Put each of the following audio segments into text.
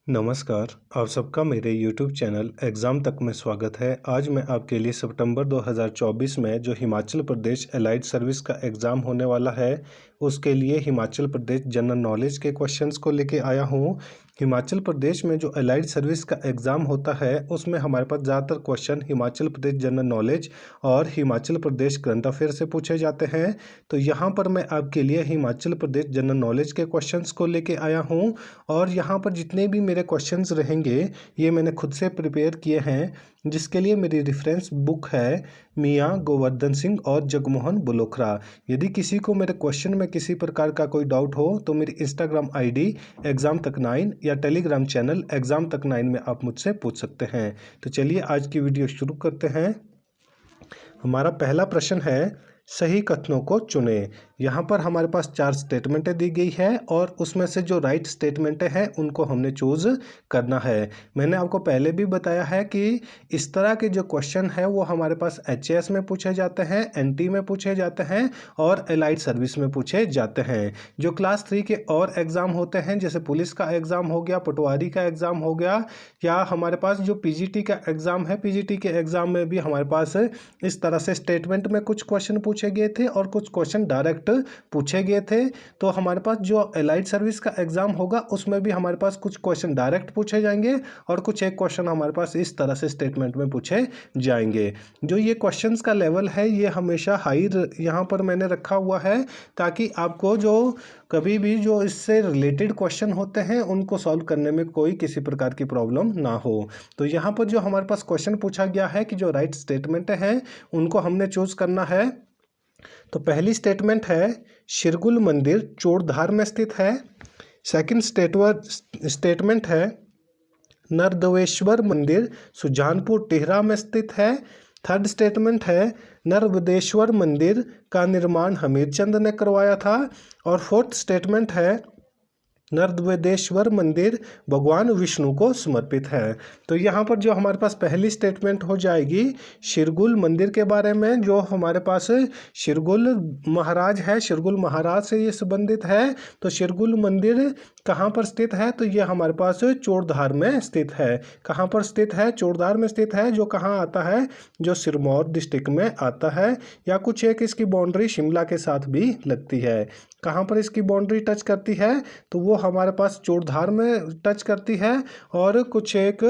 नमस्कार, आप सबका मेरे YouTube चैनल एग्ज़ाम तक में स्वागत है। आज मैं आपके लिए सितंबर 2024 में जो हिमाचल प्रदेश एलाइड सर्विस का एग्ज़ाम होने वाला है, उसके लिए हिमाचल प्रदेश जनरल नॉलेज के क्वेश्चंस को लेके आया हूँ। हिमाचल प्रदेश में जो एलाइड सर्विस का एग्ज़ाम होता है, उसमें हमारे पास ज़्यादातर question Himachal Pradesh general knowledge और हिमाचल प्रदेश करंट अफेयर से पूछे जाते हैं। तो यहाँ पर मैं आपके लिए हिमाचल प्रदेश जनरल नॉलेज के क्वेश्चंस को लेके आया हूँ और यहाँ पर जितने भी मेरे क्वेश्चंस रहेंगे ये मैंने खुद से प्रिपेयर किए हैं, जिसके लिए मेरी रेफरेंस बुक है मियाँ गोवर्धन सिंह और जगमोहन बुलोखरा। यदि किसी को मेरे क्वेश्चन में किसी प्रकार का कोई डाउट हो तो मेरी इंस्टाग्राम आईडी एग्ज़ाम तक 9 या टेलीग्राम चैनल एग्ज़ाम तक 9 में आप मुझसे पूछ सकते हैं। तो चलिए आज की वीडियो शुरू करते हैं। हमारा पहला प्रश्न है, सही कथनों को चुनें। यहाँ पर हमारे पास 4 स्टेटमेंटें दी गई है और उसमें से जो राइट स्टेटमेंटें हैं उनको हमने चूज़ करना है। मैंने आपको पहले भी बताया है कि इस तरह के जो क्वेश्चन है वो हमारे पास HAS में पूछे जाते हैं, NT में पूछे जाते हैं और एलाइड सर्विस में पूछे जाते हैं। जो क्लास 3 के और एग्ज़ाम होते हैं, जैसे पुलिस का एग्ज़ाम हो गया, पटवारी का एग्ज़ाम हो गया, या हमारे पास जो PGT का एग्ज़ाम है, PGT के एग्ज़ाम में भी हमारे पास इस तरह से स्टेटमेंट में कुछ क्वेश्चन पूछे गए थे और कुछ क्वेश्चन डायरेक्ट पूछे गए थे। तो हमारे पास जो एलाइड सर्विस का एग्ज़ाम होगा उसमें भी हमारे पास कुछ क्वेश्चन डायरेक्ट पूछे जाएंगे और कुछ एक क्वेश्चन हमारे पास इस तरह से स्टेटमेंट में पूछे जाएंगे। जो ये क्वेश्चंस का लेवल है ये हमेशा हाई यहाँ पर मैंने रखा हुआ है, ताकि आपको जो कभी भी जो इससे रिलेटेड क्वेश्चन होते हैं उनको सॉल्व करने में कोई किसी प्रकार की प्रॉब्लम ना हो। तो यहाँ पर जो हमारे पास क्वेश्चन पूछा गया है कि जो राइट स्टेटमेंट हैं उनको हमने चूज़ करना है। तो पहली स्टेटमेंट है, शिरगुल मंदिर चोड़धार में स्थित है। सेकंड स्टेटमेंट है, नरदेवेश्वर मंदिर सुजानपुर टिहरा में स्थित है। थर्ड स्टेटमेंट है, नर्मदेश्वर मंदिर का निर्माण हमीरचंद ने करवाया था। और फोर्थ स्टेटमेंट है, नर्मदेश्वर मंदिर भगवान विष्णु को समर्पित है। तो यहाँ पर जो हमारे पास पहली स्टेटमेंट हो जाएगी शिरगुल मंदिर के बारे में, जो हमारे पास शिरगुल महाराज है, शिरगुल महाराज से ये संबंधित है। तो शिरगुल मंदिर कहाँ पर स्थित है, तो ये हमारे पास चोड़धार में स्थित है। कहाँ पर स्थित है, चोड़धार में स्थित है, जो कहाँ आता है, जो सिरमौर डिस्ट्रिक्ट में आता है। या कुछ एक इसकी बाउंड्री शिमला के साथ भी लगती है। कहाँ पर इसकी बाउंड्री टच करती है, तो वो हमारे पास चोड़धार में टच करती है। और कुछ एक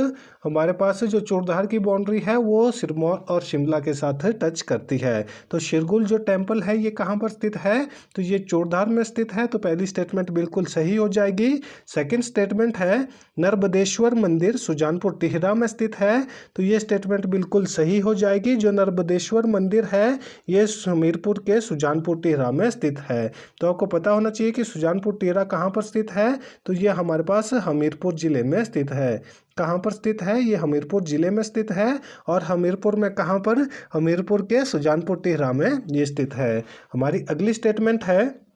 हमारे पास जो चोड़धार की बाउंड्री है वो सिरमौर और शिमला के साथ टच करती है। तो शिरगुल जो टेम्पल है ये कहाँ पर स्थित है, तो ये चोड़धार में स्थित है। तो पहली स्टेटमेंट बिल्कुल सही हो जाएगी। सेकंड स्टेटमेंट है, नर्मदेश्वर मंदिर सुजानपुर टिहरा में स्थित है। तो ये स्टेटमेंट बिल्कुल सही हो जाएगी। जो नर्मदेश्वर मंदिर है ये हमीरपुर के सुजानपुर टिहरा में स्थित है। तो आपको पता होना चाहिए कि सुजानपुर टिहरा कहाँ पर स्थित है, तो ये हमारे पास हमीरपुर जिले में स्थित है। कहाँ पर स्थित है, ये हमीरपुर जिले में स्थित है। और हमीरपुर में कहाँ पर, हमीरपुर के सुजानपुर टिहरा में ये स्थित है। हमारी अगली स्टेटमेंट है,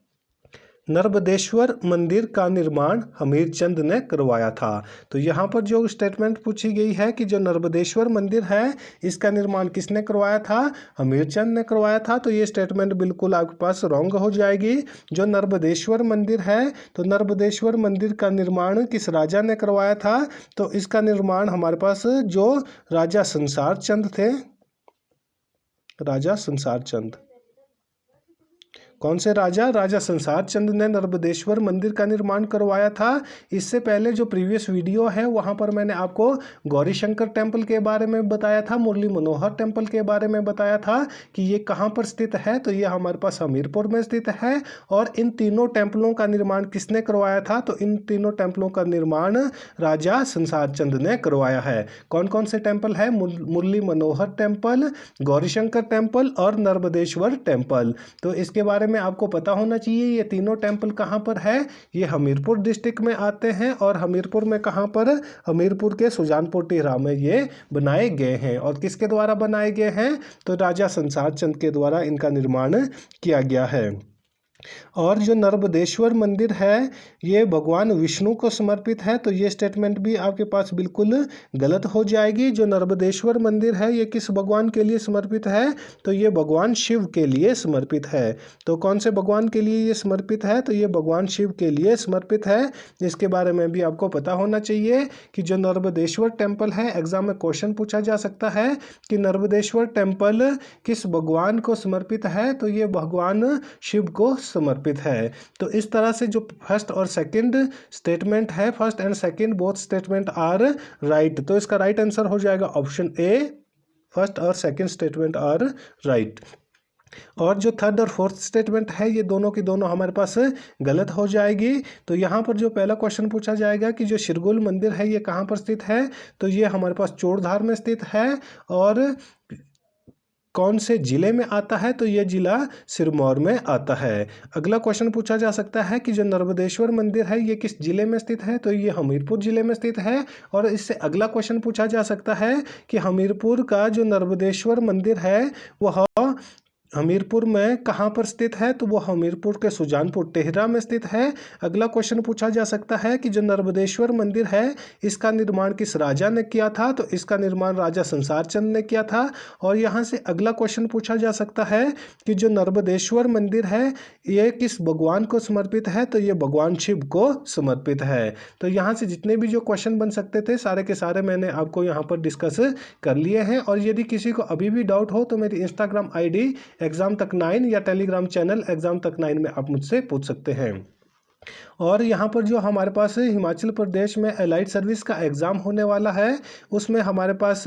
नर्मदेश्वर मंदिर का निर्माण हमीरचंद ने करवाया था। तो यहाँ पर जो स्टेटमेंट पूछी गई है कि जो नर्मदेश्वर मंदिर है इसका निर्माण किसने करवाया था, हमीरचंद ने करवाया था। तो ये स्टेटमेंट बिल्कुल आपके पास रॉन्ग हो जाएगी। जो नर्मदेश्वर मंदिर है, तो नर्मदेश्वर मंदिर का निर्माण किस राजा ने करवाया था, तो इसका निर्माण हमारे पास जो राजा संसार चंद थे, राजा संसार चंद। कौन से राजा, राजा संसार चंद ने नर्मदेश्वर मंदिर का निर्माण करवाया था। इससे पहले जो प्रीवियस वीडियो है वहां पर मैंने आपको गौरी शंकर टेम्पल के बारे में बताया था, मुरली मनोहर टेम्पल के बारे में बताया था कि ये कहां पर स्थित है, तो ये हमारे पास हमीरपुर में स्थित है। और इन तीनों टेम्पलों का निर्माण किसने करवाया था, तो इन तीनों टेम्पलों का निर्माण राजा संसार चंद ने करवाया है। कौन कौन से टेम्पल है, मुरली मनोहर टेम्पल, गौरी शंकर टेम्पल और नर्मदेश्वर टेम्पल। तो इसके बारे में आपको पता होना चाहिए ये तीनों टेम्पल कहां पर है, ये हमीरपुर डिस्ट्रिक्ट में आते हैं। और हमीरपुर में कहां पर, हमीरपुर के सुजानपुर टिहरा में ये बनाए गए हैं। और किसके द्वारा बनाए गए हैं, तो राजा संसार चंद के द्वारा इनका निर्माण किया गया है। और जो नर्मदेश्वर मंदिर है ये भगवान विष्णु को समर्पित है, तो ये स्टेटमेंट भी आपके पास बिल्कुल गलत हो जाएगी। जो नर्मदेश्वर मंदिर है ये किस भगवान के लिए समर्पित है, तो ये भगवान शिव के लिए समर्पित है। तो कौन से भगवान के लिए ये समर्पित है, तो ये भगवान शिव के लिए समर्पित है। इसके बारे में भी आपको पता होना चाहिए कि जो नर्मदेश्वर टेम्पल है, एग्जाम में क्वेश्चन पूछा जा सकता है कि नर्मदेश्वर टेम्पल किस भगवान को समर्पित है, तो ये भगवान शिव को समर्पित है। तो इस तरह से जो फर्स्ट और सेकंड स्टेटमेंट है, first and second both statement are right, तो इसका राइट आंसर हो जाएगा ऑप्शन ए, फर्स्ट और सेकंड स्टेटमेंट आर राइट। और जो थर्ड और फोर्थ स्टेटमेंट है ये दोनों की दोनों हमारे पास गलत हो जाएगी। तो यहाँ पर जो पहला क्वेश्चन पूछा जाएगा कि जो शिरगुल मंदिर है ये कहाँ पर स्थित है, तो ये हमारे पास चोरधार में स्थित है। और कौन से जिले में आता है, तो ये जिला सिरमौर में आता है। अगला क्वेश्चन पूछा जा सकता है कि जो नर्मदेश्वर मंदिर है ये किस जिले में स्थित है, तो ये हमीरपुर जिले में स्थित है। और इससे अगला क्वेश्चन पूछा जा सकता है कि हमीरपुर का जो नर्मदेश्वर मंदिर है वह हमीरपुर में कहाँ पर स्थित है, तो वो हमीरपुर के सुजानपुर टेहरा में स्थित है। अगला क्वेश्चन पूछा जा सकता है कि जो नर्मदेश्वर मंदिर है इसका निर्माण किस राजा ने किया था, तो इसका निर्माण राजा संसार चंद ने किया था। और यहाँ से अगला क्वेश्चन पूछा जा सकता है कि जो नर्मदेश्वर मंदिर है ये किस भगवान को समर्पित है, तो ये भगवान शिव को समर्पित है। तो यहाँ से जितने भी जो क्वेश्चन बन सकते थे सारे के सारे मैंने आपको यहाँ पर डिस्कस कर लिए हैं। और यदि किसी को अभी भी डाउट हो तो मेरी इंस्टाग्राम ID एग्जाम तक 9 या टेलीग्राम चैनल एग्जाम तक 9 में आप मुझसे पूछ सकते हैं। और यहाँ पर जो हमारे पास हिमाचल प्रदेश में एलाइड सर्विस का एग्ज़ाम होने वाला है उसमें हमारे पास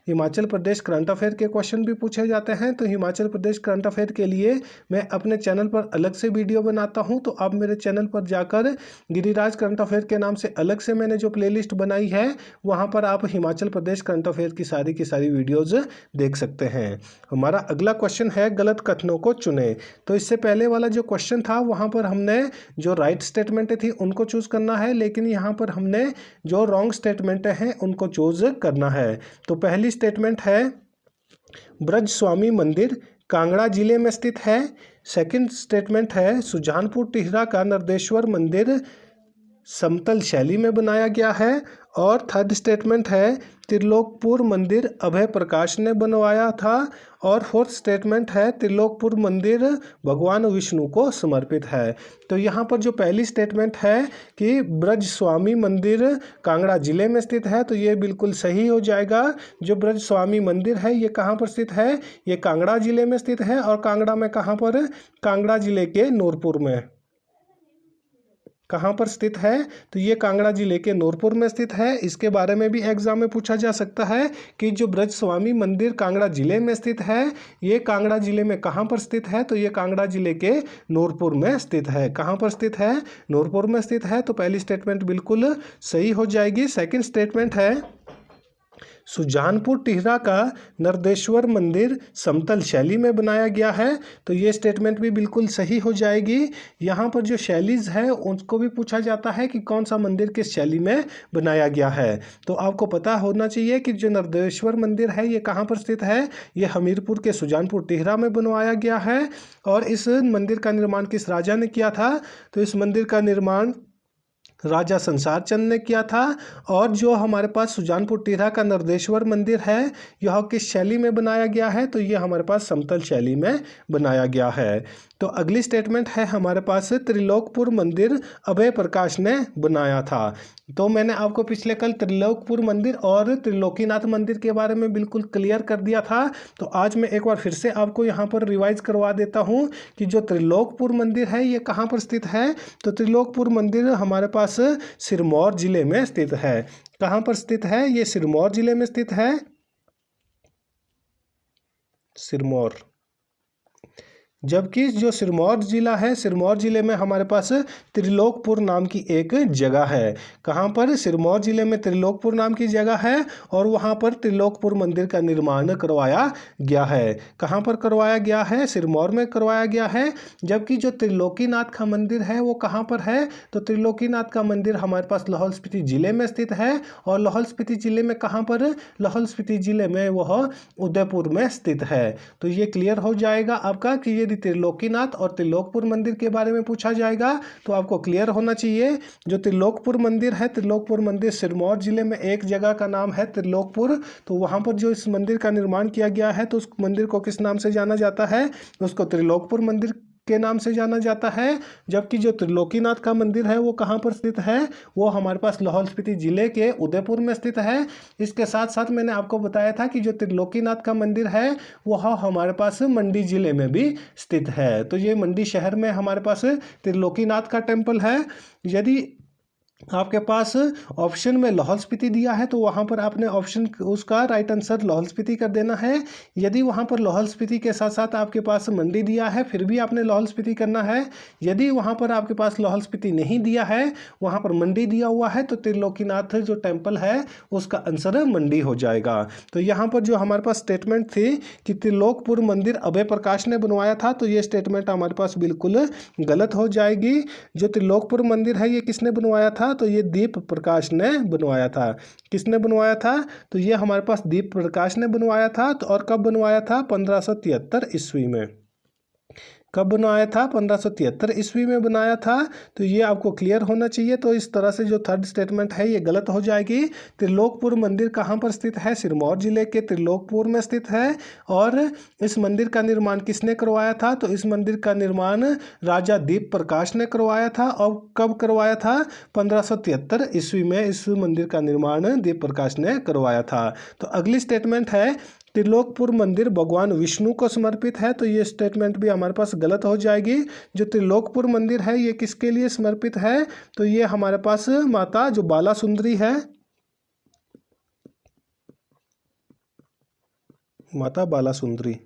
हिमाचल प्रदेश करंट अफेयर के क्वेश्चन भी पूछे जाते हैं। तो हिमाचल प्रदेश करंट अफेयर के लिए मैं अपने चैनल पर अलग से वीडियो बनाता हूँ, तो आप मेरे चैनल पर जाकर गिरिराज करंट अफेयर के नाम से अलग से मैंने जो प्लेलिस्ट बनाई है वहाँ पर आप हिमाचल प्रदेश करंट अफेयर की सारी वीडियोज़ देख सकते हैं। हमारा अगला क्वेश्चन है गलत कथनों को चुने। तो इससे पहले वाला जो क्वेश्चन था वहाँ पर हमने जो राइट स्टेटमेंट थी उनको चूज करना है, लेकिन यहाँ पर हमने जो रॉन्ग स्टेटमेंट हैं उनको चूज करना है। तो पहली स्टेटमेंट है ब्रज स्वामी मंदिर कांगड़ा जिले में स्थित है। सेकंड स्टेटमेंट है सुजानपुर टिहरा का नर्मदेश्वर मंदिर समतल शैली में बनाया गया है। और थर्ड स्टेटमेंट है त्रिलोकपुर मंदिर अभय प्रकाश ने बनवाया था। और फोर्थ स्टेटमेंट है त्रिलोकपुर मंदिर भगवान विष्णु को समर्पित है। तो यहाँ पर जो पहली स्टेटमेंट है कि ब्रज स्वामी मंदिर कांगड़ा जिले में स्थित है, तो ये बिल्कुल सही हो जाएगा। जो ब्रज स्वामी मंदिर है ये कहाँ पर स्थित है, ये कांगड़ा जिले में स्थित है। और कांगड़ा में कहाँ पर, कांगड़ा जिले के नूरपुर में। कहाँ पर स्थित है, तो ये कांगड़ा जिले के नूरपुर में स्थित है। इसके बारे में भी एग्जाम में पूछा जा सकता है कि जो ब्रज स्वामी मंदिर कांगड़ा जिले में स्थित है ये कांगड़ा जिले में कहाँ पर स्थित है, तो ये कांगड़ा जिले के नूरपुर में स्थित है। कहाँ पर स्थित है, नूरपुर में स्थित है। तो पहली स्टेटमेंट बिल्कुल सही हो जाएगी। सेकंड स्टेटमेंट है सुजानपुर टिहरा का नर्मदेश्वर मंदिर समतल शैली में बनाया गया है। तो ये स्टेटमेंट भी बिल्कुल सही हो जाएगी। यहाँ पर जो शैलीज है उसको भी पूछा जाता है कि कौन सा मंदिर किस शैली में बनाया गया है। तो आपको पता होना चाहिए कि जो नर्मदेश्वर मंदिर है ये कहाँ पर स्थित है, ये हमीरपुर के सुजानपुर टिहरा में बनवाया गया है। और इस मंदिर का निर्माण किस राजा ने किया था, तो इस मंदिर का निर्माण राजा संसार चंद ने किया था। और जो हमारे पास सुजानपुर टिहरा का नर्मदेश्वर मंदिर है यह किस शैली में बनाया गया है, तो ये हमारे पास समतल शैली में बनाया गया है। तो अगली स्टेटमेंट है हमारे पास त्रिलोकपुर मंदिर अभय प्रकाश ने बनाया था। तो मैंने आपको पिछले कल त्रिलोकपुर मंदिर और त्रिलोकीनाथ मंदिर के बारे में बिल्कुल क्लियर कर दिया था। तो आज मैं एक बार फिर से आपको यहाँ पर रिवाइज करवा देता हूँ कि जो त्रिलोकपुर मंदिर है ये कहाँ पर स्थित है। तो त्रिलोकपुर मंदिर हमारे पास सिरमौर जिले में स्थित है। कहाँ पर स्थित है, ये सिरमौर जिले में स्थित है, सिरमौर। जबकि जो सिरमौर जिला है, सिरमौर जिले में हमारे पास त्रिलोकपुर नाम की एक जगह है। कहाँ पर, सिरमौर जिले में त्रिलोकपुर नाम की जगह है और वहाँ पर त्रिलोकपुर मंदिर का निर्माण करवाया गया है। कहाँ पर करवाया गया है, सिरमौर में करवाया गया है। जबकि जो त्रिलोकीनाथ का मंदिर है वो कहाँ पर है, तो त्रिलोकीनाथ का मंदिर हमारे पास लाहौल स्पीति जिले में स्थित है। और लाहौल स्पीति जिले में कहाँ पर, लाहौल स्पीति जिले में वह उदयपुर में स्थित है। तो ये क्लियर हो जाएगा आपका कि ये यदि त्रिलोकीनाथ और त्रिलोकपुर मंदिर के बारे में पूछा जाएगा तो आपको क्लियर होना चाहिए। जो त्रिलोकपुर मंदिर है, त्रिलोकपुर मंदिर सिरमौर जिले में एक जगह का नाम है त्रिलोकपुर। तो वहाँ पर जो इस मंदिर का निर्माण किया गया है तो उस मंदिर को किस नाम से जाना जाता है? उसको त्रिलोकपुर मंदिर के नाम से जाना जाता है। जबकि जो त्रिलोकीनाथ का मंदिर है वो कहाँ पर स्थित है? वो हमारे पास लाहौल स्पीति जिले के उदयपुर में स्थित है। इसके साथ साथ मैंने आपको बताया था कि जो त्रिलोकीनाथ का मंदिर है वह हमारे पास मंडी जिले में भी स्थित है। तो ये मंडी शहर में हमारे पास त्रिलोकीनाथ का टेम्पल है। यदि आपके पास ऑप्शन में लाहौल स्पीति दिया है तो वहाँ पर आपने ऑप्शन उसका राइट आंसर लाहौल स्पीति कर देना है। यदि वहाँ पर लाहौल स्पीति के साथ साथ आपके पास मंडी दिया है फिर भी आपने लाहौल स्पीति करना है। यदि वहाँ पर आपके पास लाहौल स्पीति नहीं दिया है, वहाँ पर मंडी दिया हुआ है, तो त्रिलोकीनाथ जो टेम्पल है उसका आंसर मंडी हो जाएगा। तो यहाँ पर जो हमारे पास स्टेटमेंट थी कि त्रिलोकपुर मंदिर अभय प्रकाश ने बनवाया था, तो ये स्टेटमेंट हमारे पास बिल्कुल गलत हो जाएगी। जो त्रिलोकपुर मंदिर है ये किसने बनवाया था? तो ये दीप प्रकाश ने बनवाया था। किसने बनवाया था? तो ये हमारे पास दीप प्रकाश ने बनवाया था। तो और कब बनवाया था? 1573 ईस्वी में। कब बनवाया था? 1573 ईस्वी में बनाया था। तो ये आपको क्लियर होना चाहिए। तो इस तरह से जो थर्ड स्टेटमेंट है ये गलत हो जाएगी। त्रिलोकपुर मंदिर कहाँ पर स्थित है? सिरमौर जिले के त्रिलोकपुर में स्थित है। और इस मंदिर का निर्माण किसने करवाया था? तो इस मंदिर का निर्माण राजा दीप प्रकाश ने करवाया था। और कब करवाया था? 1573 ईस्वी में इस मंदिर का निर्माण दीप प्रकाश ने करवाया था। तो अगली स्टेटमेंट है त्रिलोकपुर मंदिर भगवान विष्णु को समर्पित है। तो ये स्टेटमेंट भी हमारे पास गलत हो जाएगी। जो त्रिलोकपुर मंदिर है ये किसके लिए समर्पित है? तो ये हमारे पास माता जो बाला सुंदरी है, माता बाला सुंदरी।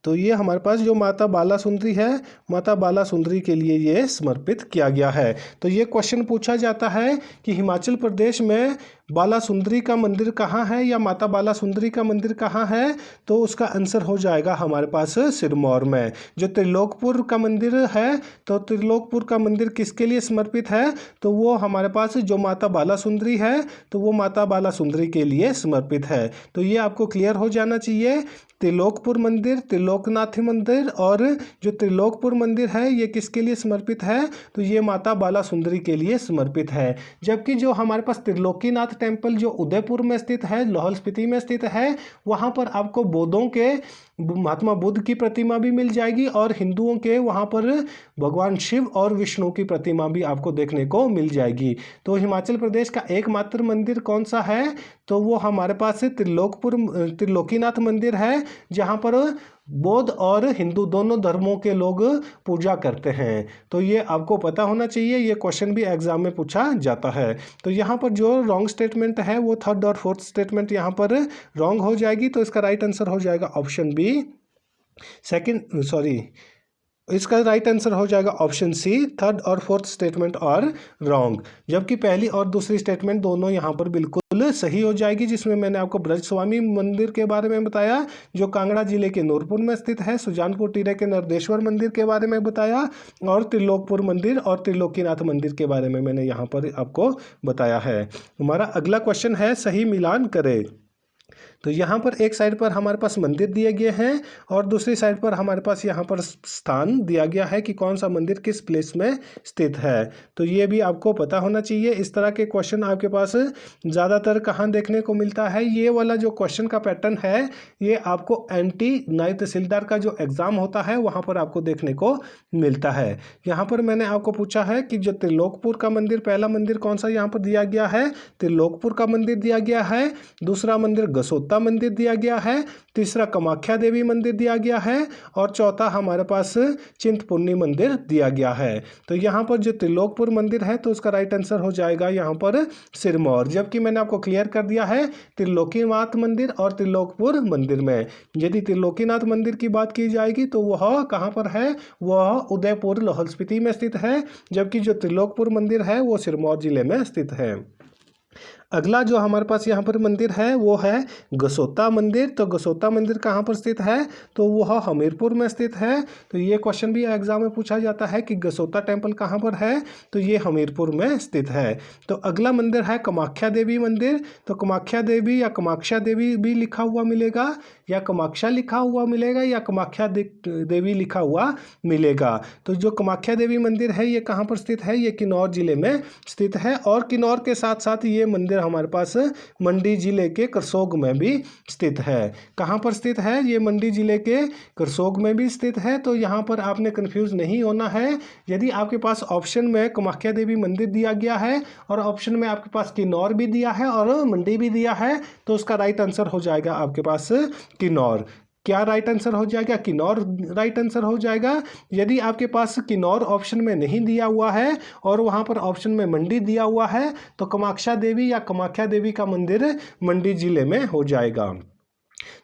तो ये हमारे पास जो माता बाला सुंदरी है, माता बाला सुंदरी के लिए ये समर्पित किया गया है। तो ये क्वेश्चन पूछा जाता है कि हिमाचल प्रदेश में बाला सुंदरी का मंदिर कहाँ है या माता बाला सुंदरी का मंदिर कहाँ है? तो उसका आंसर हो जाएगा हमारे पास सिरमौर में। जो त्रिलोकपुर का मंदिर है, तो त्रिलोकपुर का मंदिर किसके लिए समर्पित है? तो वो हमारे पास जो माता बाला सुंदरी है, तो वो माता बाला सुंदरी के लिए समर्पित है। तो ये आपको क्लियर हो जाना चाहिए। त्रिलोकपुर मंदिर, त्रिलोकनाथ मंदिर और जो त्रिलोकपुर मंदिर है ये किसके लिए समर्पित है? तो ये माता बाला सुंदरी के लिए समर्पित है। जबकि जो हमारे पास त्रिलोकीनाथ टेम्पल जो उदयपुर में स्थित है, लाहौल स्पीति में स्थित है, वहाँ पर आपको बौद्धों के महात्मा बुद्ध की प्रतिमा भी मिल जाएगी और हिंदुओं के वहाँ पर भगवान शिव और विष्णु की प्रतिमा भी आपको देखने को मिल जाएगी। तो हिमाचल प्रदेश का एकमात्र मंदिर कौन सा है? तो वो हमारे पास त्रिलोकीनाथ मंदिर है, जहाँ पर बौद्ध और हिंदू दोनों धर्मों के लोग पूजा करते हैं। तो ये आपको पता होना चाहिए, ये क्वेश्चन भी एग्जाम में पूछा जाता है। तो यहाँ पर जो रॉन्ग स्टेटमेंट है वो थर्ड और फोर्थ स्टेटमेंट यहाँ पर रॉन्ग हो जाएगी। तो इसका राइट आंसर हो जाएगा ऑप्शन बी। इसका राइट आंसर हो जाएगा ऑप्शन सी। थर्ड और फोर्थ स्टेटमेंट और रॉन्ग, जबकि पहली और दूसरी स्टेटमेंट दोनों यहाँ पर बिल्कुल सही हो जाएगी। जिसमें मैंने आपको ब्रज स्वामी मंदिर के बारे में बताया जो कांगड़ा जिले के नूरपुर में स्थित है, सुजानपुर टीरे के नरदेश्वर मंदिर के बारे में बताया और त्रिलोकपुर मंदिर और त्रिलोकीनाथ मंदिर के बारे में मैंने यहाँ पर आपको बताया है। हमारा अगला क्वेश्चन है सही मिलान करें। तो यहाँ पर एक साइड पर हमारे पास मंदिर दिए गए हैं और दूसरी साइड पर हमारे पास यहाँ पर स्थान दिया गया है कि कौन सा मंदिर किस प्लेस में स्थित है। तो ये भी आपको पता होना चाहिए। इस तरह के क्वेश्चन आपके पास ज़्यादातर कहाँ देखने को मिलता है? ये वाला जो क्वेश्चन का पैटर्न है ये आपको एंटी नायब तहसीलदार का जो एग्ज़ाम होता है वहाँ पर आपको देखने को मिलता है। यहाँ पर मैंने आपको पूछा है कि जो त्रिलोकपुर का मंदिर, पहला मंदिर कौन सा यहाँ पर दिया गया है? त्रिलोकपुर का मंदिर दिया गया है। दूसरा मंदिर गसोता मंदिर दिया गया है। तीसरा कामाख्या देवी मंदिर दिया गया है और चौथा हमारे पास चिंतपूर्णी मंदिर दिया गया है। तो यहाँ पर जो त्रिलोकपुर मंदिर है तो उसका राइट आंसर हो जाएगा यहाँ पर सिरमौर। जबकि मैंने आपको क्लियर कर दिया है त्रिलोकीनाथ मंदिर और त्रिलोकपुर मंदिर में। यदि त्रिलोकीनाथ मंदिर की बात की जाएगी तो वह कहाँ पर है? वह उदयपुर लाहौल स्पीति में स्थित है। जबकि जो त्रिलोकपुर मंदिर है वो सिरमौर जिले में स्थित है। अगला जो हमारे पास यहाँ पर मंदिर है वो है गसोता मंदिर। तो गसोता मंदिर कहाँ पर स्थित है? तो वह हमीरपुर में स्थित है। तो ये क्वेश्चन भी एग्जाम में पूछा जाता है कि गसोता टेम्पल कहाँ पर है, तो ये हमीरपुर में स्थित है। तो अगला मंदिर है कामाख्या देवी मंदिर। तो कामाख्या देवी या कामाक्षा देवी भी लिखा हुआ मिलेगा, या कामाक्षा लिखा हुआ मिलेगा, या कामाख्या देवी लिखा हुआ मिलेगा। तो जो कामाख्या देवी मंदिर है ये कहाँ पर स्थित है? ये किन्नौर जिले में स्थित है। और किन्नौर के साथ साथ ये मंदिर हमारे पास मंडी जिले के करसोग में भी स्थित है। कहाँ पर स्थित है? ये मंडी जिले के करसोग में भी स्थित है। तो यहाँ पर आपने कंफ्यूज नहीं होना है। यदि आपके पास ऑप्शन में कामाख्या देवी मंदिर दिया गया है और ऑप्शन में आपके पास किन्नौर भी दिया है और मंडी भी दिया है, तो उसका राइट आंसर हो जाएगा आपके पास किन्नौर। क्या राइट आंसर हो जाएगा? किन्नौर राइट आंसर हो जाएगा। यदि आपके पास किन्नौर ऑप्शन में नहीं दिया हुआ है और वहाँ पर ऑप्शन में मंडी दिया हुआ है, तो कामाक्षा देवी या कामाख्या देवी का मंदिर मंडी जिले में हो जाएगा।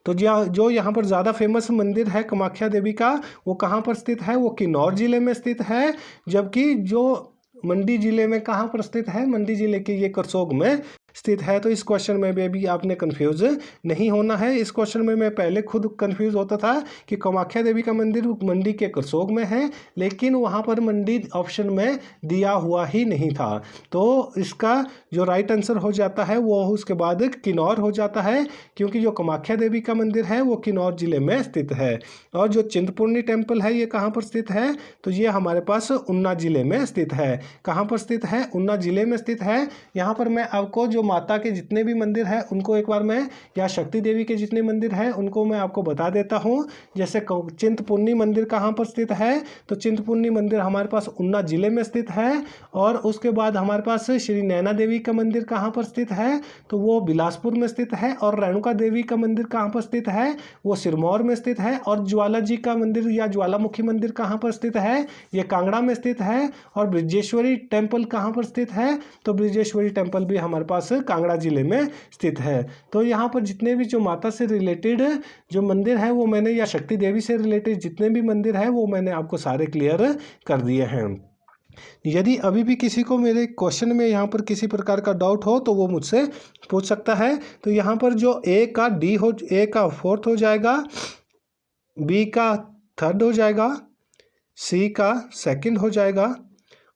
तो जो यहाँ पर ज़्यादा फेमस मंदिर है कामाख्या देवी का, वो कहाँ पर स्थित है? वो किन्नौर जिले में स्थित है। जबकि जो मंडी जिले में कहाँ पर स्थित है? मंडी जिले के ये करसोग में स्थित है। तो इस क्वेश्चन में भी आपने कंफ्यूज नहीं होना है। इस क्वेश्चन में मैं पहले खुद कंफ्यूज होता था कि कामाख्या देवी का मंदिर मंडी के करसोग में है, लेकिन वहाँ पर मंडी ऑप्शन में दिया हुआ ही नहीं था। तो इसका जो राइट आंसर हो जाता है वो उसके बाद किन्नौर हो जाता है, क्योंकि जो कामाख्या देवी का मंदिर है वो किन्नौर जिले में स्थित है। और जो चिंतपूर्णी टेम्पल है ये कहाँ पर स्थित है? तो ये हमारे पास ऊना जिले में स्थित है। कहाँ पर स्थित है? ऊना जिले में स्थित है। यहाँ पर मैं आपको जो माता के जितने भी मंदिर हैं उनको एक बार मैं, या शक्ति देवी के जितने मंदिर हैं उनको मैं आपको बता देता हूँ। जैसे चिंतपूर्णी मंदिर कहाँ पर स्थित है? तो चिंतपूर्णी मंदिर हमारे पास ऊना जिले में स्थित है। और उसके बाद हमारे पास श्री नैना देवी का मंदिर कहाँ पर स्थित है? तो वो बिलासपुर में स्थित है। और रेणुका देवी का मंदिर कहाँ पर स्थित है? वो सिरमौर में स्थित है। और ज्वाला जी का मंदिर या ज्वालामुखी मंदिर कहाँ पर स्थित है? ये कांगड़ा में स्थित है। और ब्रजेश्वरी टेम्पल कहाँ पर स्थित है? तो ब्रजेश्वरी टेम्पल भी हमारे पास कांगड़ा जिले में स्थित है। तो यहाँ पर जितने भी जो माता से रिलेटेड जो मंदिर है वो मैंने, या शक्ति देवी से रिलेटेड जितने भी मंदिर है वो मैंने आपको सारे क्लियर कर दिए हैं। यदि अभी भी किसी को मेरे क्वेश्चन में यहाँ पर किसी प्रकार का डाउट हो तो वो मुझसे पूछ सकता है। तो यहाँ पर जो ए का फोर्थ हो जाएगा, बी का थर्ड हो जाएगा, सी का सेकंड हो जाएगा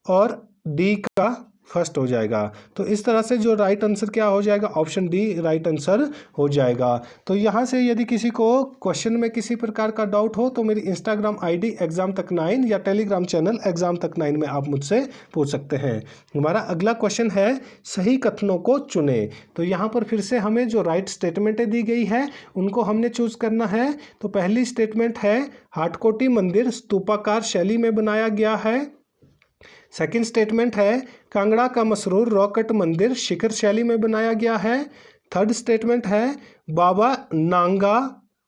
और डी का फर्स्ट हो जाएगा। तो इस तरह से जो राइट आंसर क्या हो जाएगा? ऑप्शन डी राइट आंसर हो जाएगा। तो यहाँ से यदि किसी को क्वेश्चन में किसी प्रकार का डाउट हो तो मेरी इंस्टाग्राम आईडी एग्जाम तक 9 या टेलीग्राम चैनल एग्जाम तक 9 में आप मुझसे पूछ सकते हैं। हमारा अगला क्वेश्चन है सही कथनों को चुने। तो यहाँ पर फिर से हमें जो राइट स्टेटमेंटें दी गई है उनको हमने चूज करना है। तो पहली स्टेटमेंट है हाटकोटी मंदिर स्तूपाकार शैली में बनाया गया है। सेकंड स्टेटमेंट है कांगड़ा का मशहूर रॉकेट मंदिर शिखर शैली में बनाया गया है। थर्ड स्टेटमेंट है बाबा नांगा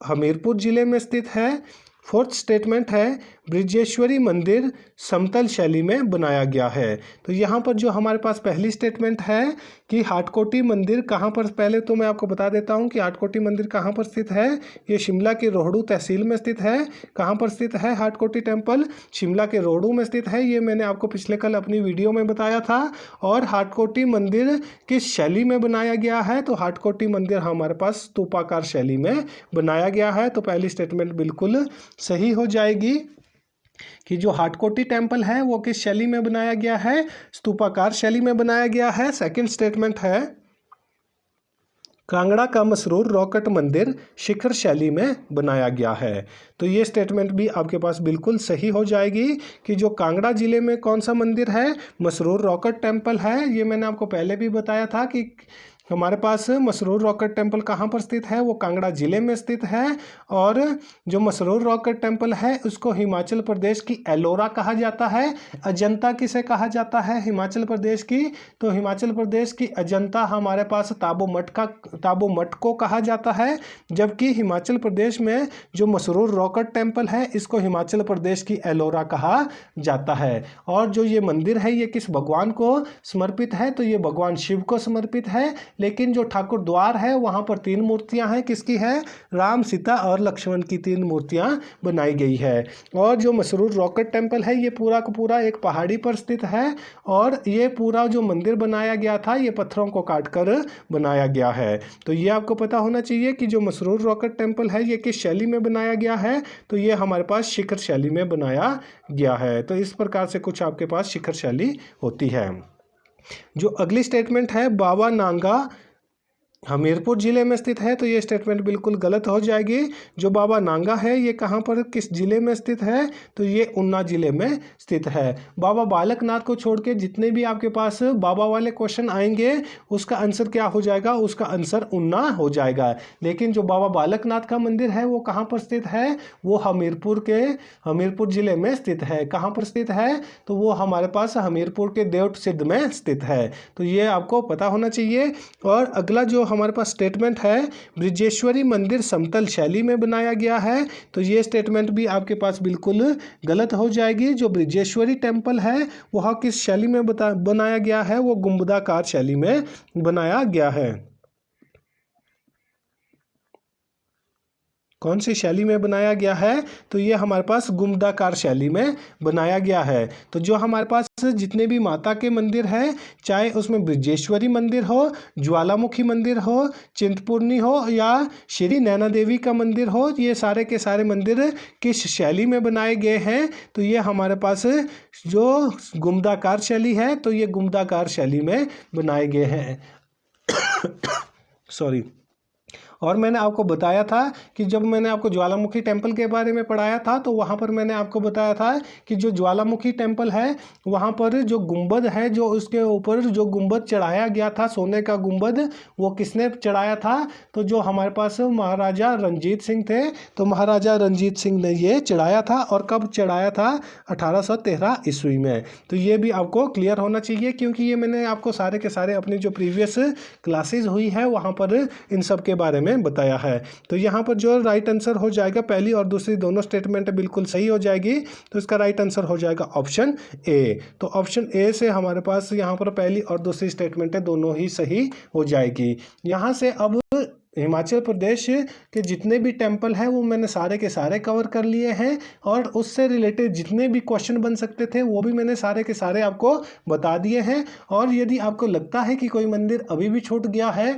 हमीरपुर जिले में स्थित है। फोर्थ स्टेटमेंट है ब्रजेश्वरी मंदिर समतल शैली में बनाया गया है। तो यहाँ पर जो हमारे पास पहली स्टेटमेंट है कि हाटकोटी मंदिर कहाँ पर, पहले तो मैं आपको बता देता हूँ कि हाटकोटी मंदिर कहाँ पर स्थित है। ये शिमला के रोहड़ू तहसील में स्थित है। कहाँ पर स्थित है हाटकोटी टेम्पल? शिमला के रोहड़ू में स्थित है। ये मैंने आपको पिछले कल अपनी वीडियो में बताया था। और हाटकोटी मंदिर किस शैली में बनाया गया है? तो हाटकोटी मंदिर हमारे पास स्तूपाकार शैली में बनाया गया है। तो पहली स्टेटमेंट बिल्कुल सही हो जाएगी कि जो हाटकोटी टेम्पल है वो किस शैली में बनाया गया है? स्तूपाकार शैली में बनाया गया है। सेकंड स्टेटमेंट है कांगड़ा का मशहूर रॉकेट मंदिर शिखर शैली में बनाया गया है। तो ये स्टेटमेंट भी आपके पास बिल्कुल सही हो जाएगी कि जो कांगड़ा जिले में कौन सा मंदिर है, मशहूर रॉकेट टेम्पल है। ये मैंने आपको पहले भी बताया था कि हमारे पास मशहूर रॉकेट टेम्पल कहाँ पर स्थित है? वो कांगड़ा जिले में स्थित है। और जो मशहूर रॉकेट टेम्पल है उसको हिमाचल प्रदेश की एलोरा कहा जाता है। अजंता किसे कहा जाता है हिमाचल प्रदेश की? तो हिमाचल प्रदेश की अजंता हमारे पास ताबो मठ को कहा जाता है। जबकि हिमाचल प्रदेश में जो मशहूर रॉकेट टेम्पल है इसको हिमाचल प्रदेश की एलोरा कहा जाता है। और जो ये मंदिर है ये किस भगवान को समर्पित है? तो ये भगवान शिव को समर्पित है। लेकिन जो ठाकुर द्वार है वहाँ पर 3 मूर्तियाँ हैं। किसकी है? राम, सीता और लक्ष्मण की 3 मूर्तियाँ बनाई गई है। और जो मसरूर रॉकेट टेम्पल है ये पूरा का पूरा एक पहाड़ी पर स्थित है और ये पूरा जो मंदिर बनाया गया था ये पत्थरों को काट कर बनाया गया है। तो ये आपको पता होना चाहिए कि जो मसरूर रॉकेट टेम्पल है ये किस शैली में बनाया गया है। तो ये हमारे पास शिखर शैली में बनाया गया है। तो इस प्रकार से कुछ आपके पास शिखर शैली होती है। जो अगली स्टेटमेंट है बाबा नांगा हमीरपुर जिले में स्थित है, तो ये स्टेटमेंट बिल्कुल गलत हो जाएगी। जो बाबा नांगा है ये कहाँ पर किस जिले में स्थित है? तो ये उन्ना जिले में स्थित है। बाबा बालकनाथ को छोड़ के जितने भी आपके पास बाबा वाले क्वेश्चन आएंगे उसका आंसर क्या हो जाएगा? उसका आंसर उन्ना हो जाएगा। लेकिन जो बाबा बालकनाथ का मंदिर है वो कहाँ पर स्थित है? वो हमीरपुर जिले में स्थित है। कहाँ पर स्थित है? तो वो हमारे पास हमीरपुर के देवट सिद्ध में स्थित है। तो ये आपको पता होना चाहिए। और अगला जो हमारे पास स्टेटमेंट है ब्रिजेश्वरी मंदिर समतल शैली में बनाया गया है, तो ये स्टेटमेंट भी आपके पास बिल्कुल गलत हो जाएगी। जो ब्रिजेश्वरी टेम्पल है वह किस शैली में बनाया गया है? वो गुंबदाकार शैली में बनाया गया है। कौन सी शैली में बनाया गया है? तो ये हमारे पास गुंबदाकार शैली में बनाया गया है। तो जो हमारे पास जितने भी माता के मंदिर हैं, चाहे उसमें ब्रिजेश्वरी मंदिर हो, ज्वालामुखी मंदिर हो, चिंतपूर्णी हो या श्री नैना देवी का मंदिर हो, ये सारे के सारे मंदिर किस शैली में बनाए गए हैं? तो ये हमारे पास जो गुंबदाकार शैली है, तो ये गुंबदाकार शैली में बनाए गए हैं। सॉरी। और मैंने आपको बताया था कि जब मैंने आपको ज्वालामुखी टेम्पल के बारे में पढ़ाया था तो वहाँ पर मैंने आपको बताया था कि जो ज्वालामुखी टेम्पल है वहाँ पर जो गुंबद है, जो उसके ऊपर जो गुंबद चढ़ाया गया था सोने का गुंबद, वो किसने चढ़ाया था? तो जो हमारे पास महाराजा रंजीत सिंह थे, तो महाराजा रंजीत सिंह ने ये चढ़ाया था। और कब चढ़ाया था? 1813 ईस्वी में। तो ये भी आपको क्लियर होना चाहिए क्योंकि ये मैंने आपको सारे के सारे अपनी जो प्रीवियस क्लासेस हुई है वहाँ पर इन सब के बारे में बताया है। तो यहाँ पर जो राइट आंसर हो जाएगा, पहली और दूसरी दोनों स्टेटमेंट बिल्कुल सही हो जाएगी। तो इसका राइट आंसर हो जाएगा ऑप्शन ए। तो ऑप्शन ए से हमारे पास यहाँ पर पहली और दूसरी स्टेटमेंट दोनों ही सही हो जाएगी। यहाँ से अब हिमाचल प्रदेश के जितने भी टेम्पल हैं वो मैंने सारे के सारे कवर कर लिए हैं और उससे रिलेटेड जितने भी क्वेश्चन बन सकते थे वो भी मैंने सारे के सारे आपको बता दिए हैं। और यदि आपको लगता है कि कोई मंदिर अभी भी छूट गया है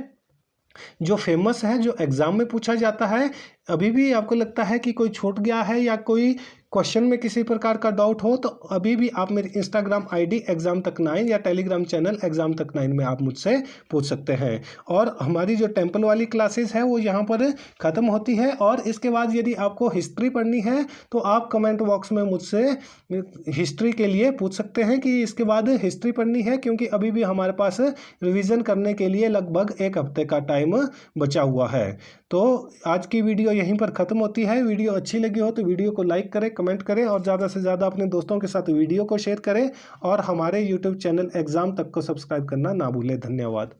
जो फेमस है, जो एग्ज़ाम में पूछा जाता है, अभी भी आपको लगता है कि कोई छूट गया है या कोई क्वेश्चन में किसी प्रकार का डाउट हो, तो अभी भी आप मेरी इंस्टाग्राम आईडी एग्जाम तक 9 या टेलीग्राम चैनल एग्जाम तक 9 में आप मुझसे पूछ सकते हैं। और हमारी जो टेम्पल वाली क्लासेस है वो यहाँ पर ख़त्म होती है। और इसके बाद यदि आपको हिस्ट्री पढ़नी है तो आप कमेंट बॉक्स में मुझसे हिस्ट्री के लिए पूछ सकते हैं कि इसके बाद हिस्ट्री पढ़नी है, क्योंकि अभी भी हमारे पास रिविज़न करने के लिए लगभग 1 हफ्ते का टाइम बचा हुआ है। तो आज की वीडियो यहीं पर ख़त्म होती है। वीडियो अच्छी लगी हो तो वीडियो को लाइक करें, कमेंट करें और ज़्यादा से ज़्यादा अपने दोस्तों के साथ वीडियो को शेयर करें और हमारे यूट्यूब चैनल एग्ज़ाम तक को सब्सक्राइब करना ना भूलें। धन्यवाद।